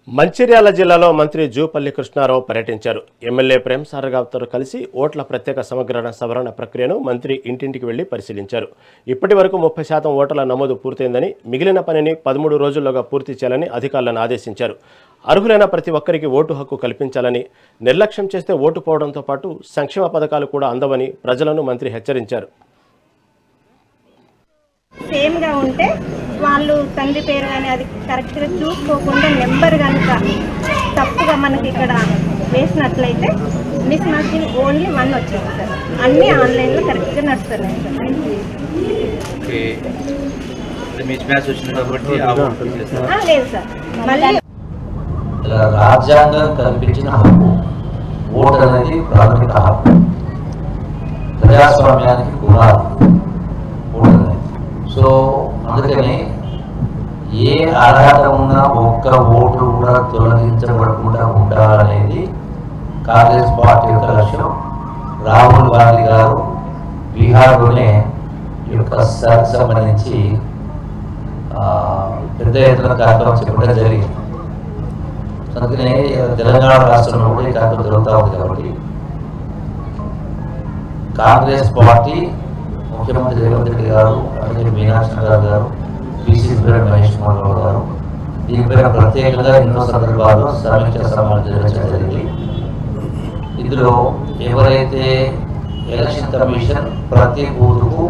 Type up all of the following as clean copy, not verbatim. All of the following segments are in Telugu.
మంచిర్యాల జిల్లాలో మంత్రి జూపల్లి కృష్ణారావు పర్యటించారు. ఎమ్మెల్యే ప్రేమ్ సాగర్తో కలిసి ఓట్ల ప్రత్యేక సమగ్ర సవరణ ప్రక్రియను మంత్రి ఇంటింటికి వెళ్లి పరిశీలించారు. ఇప్పటి వరకు 30% ఓటర్ల నమోదు పూర్తయిందని, మిగిలిన పనిని 13 రోజుల్లోగా పూర్తి చేయాలని అధికారులను ఆదేశించారు. అర్హులైన ప్రతి ఒక్కరికి ఓటు హక్కు కల్పించాలని, నిర్లక్ష్యం చేస్తే ఓటు పోవడంతో పాటు సంక్షేమ పథకాలు కూడా అందవని ప్రజలను మంత్రి హెచ్చరించారు. సేమ్గా ఉంటే వాళ్ళు తండ్రి పేరు కానీ అది కరెక్ట్గా చూసుకోకుండా నెంబర్ కనుక తప్పుగా మనకి ఇక్కడ వేసినట్లయితే మిస్ మ్యాచింగ్ ఓన్లీ 1 వచ్చింది సార్. అన్నీ ఆన్లైన్లో కరెక్ట్గా నడుస్తున్నాయి సార్. లేదు సార్, మళ్ళీ రాజ్యాంగం కల్పించిన హక్కు ఓటు అనేది ప్రాథమిక హక్కు, ప్రజాస్వామ్యానికి పునాది ఓటు అనేది. సో అందుకని ఏ అర్హత ఉన్నా ఒక్క ఓటు కూడా తొలగించబడకుండా ఉండాలనేది కాంగ్రెస్ పార్టీ యొక్క లక్ష్యం. రాహుల్ గాంధీ గారు బీహార్లోనే ఈ యొక్క సంబంధించి పెద్ద ఎత్తున కార్యక్రమం చెప్పడం జరిగింది. అందుకనే తెలంగాణ రాష్ట్రంలో కూడా ఈ కార్యక్రమం జరుగుతూ ఉంది. కాబట్టి కాంగ్రెస్ పార్టీ ముఖ్యమంత్రి రేవంత్ రెడ్డి గారు, అలాగే మీనాక్షి గారు, పిసిసి ప్రెసిడెంట్ మహేష్ కుమార్ గౌడ్ గారు దీనిపైన ప్రత్యేకంగా ఎన్నో సందర్భాల్లో సమీక్ష సమావేశం నిర్వహించడం జరిగింది. ఇందులో ఎవరైతే ఎలక్షన్ కమిషన్ ప్రతి బూత్కు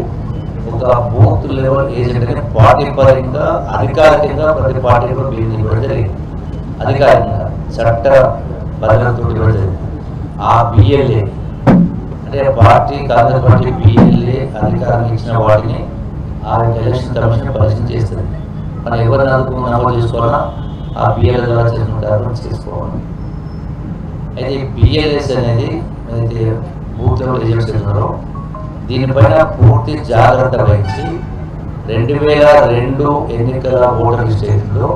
ఒక బూత్ లెవెల్ ఏజెంట్ని పార్టీ పరంగా అధికారికంగా ప్రతి పార్టీలో బిల్లు ఇవ్వడం జరిగింది. అధికారికంగా చట్ట భద్రతతో ఇవ్వడం జరిగింది. ఆ బిఎల్ఏ అంటే పార్టీ కాంగ్రెస్ పార్టీ బిఎల్ఏ అధికారం ఇచ్చిన వాటిని ఆ ఎలక్షన్ కమిషన్ పరిశీలన చేస్తుంది. మనం ఎవరిని నమోదు చేసుకోవాలన్నా ఆ బిఎల్ఏ ద్వారా చేసిన కార్యక్రమం చేసుకోవాలి. అయితే బిఎల్ఎస్ అనేది అయితే బూత్ లెవెల్ ఏజెన్సీ ఉన్నారో దీనిపైన పూర్తి జాగ్రత్త వహించి 2002 ఎన్నికల ఓటర్ లిస్ట్ ఏదో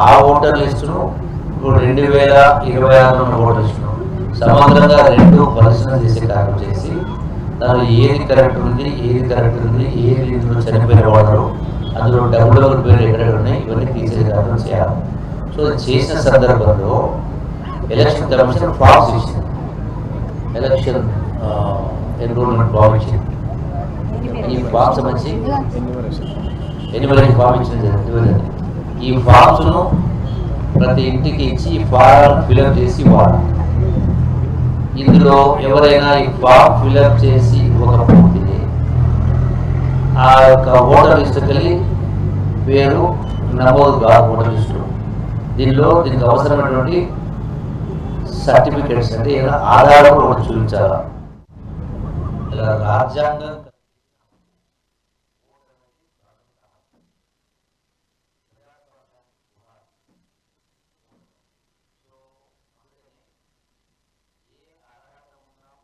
ఆ ఓటర్ లిస్టును ఇప్పుడు 2026 ఓటర్ లిస్టును సమగ్రంగా 2 పరిశీలన చేసే కార్యక్రమం చేసి దానిలో ఏది కరెక్ట్ ఉంది, ఏది ఇందులో చనిపోయిన వాడు, అందులో డబ్బుల పేరు ఎక్కడ ఉన్నాయి, ఇవన్నీ తీసే కార్యక్రమం చేయాలి. సో చేసిన సందర్భంలో ఎలక్షన్ కమిషన్ ఫామ్స్ ఇచ్చింది, ఎలక్షన్ ఎన్రోల్మెంట్ ఫామ్ ఇచ్చింది. ఈ ఫామ్స్ మంచి ఎన్నివరకు ఫామ్ ఇచ్చింది. ఈ ఫామ్స్ను ప్రతి ఇంటికి ఇచ్చి ఈ ఫామ్ ఫిల్అప్ చేసి ఇవ్వాలి. ఇందులో ఎవరైనా ఈ ఫామ్ ఫిల్అప్ చేసి ఇవ్వకపోతే ఆ యొక్క ఓటర్ లిస్టుకి వెళ్ళి పేరు నమోదు కాదు ఓటర్ లిస్టు. దీనికి అవసరమైనటువంటి సర్టిఫికేట్స్ అంటే ఆధారం కూడా చూపించాలి. ఇలా రాజ్యాంగం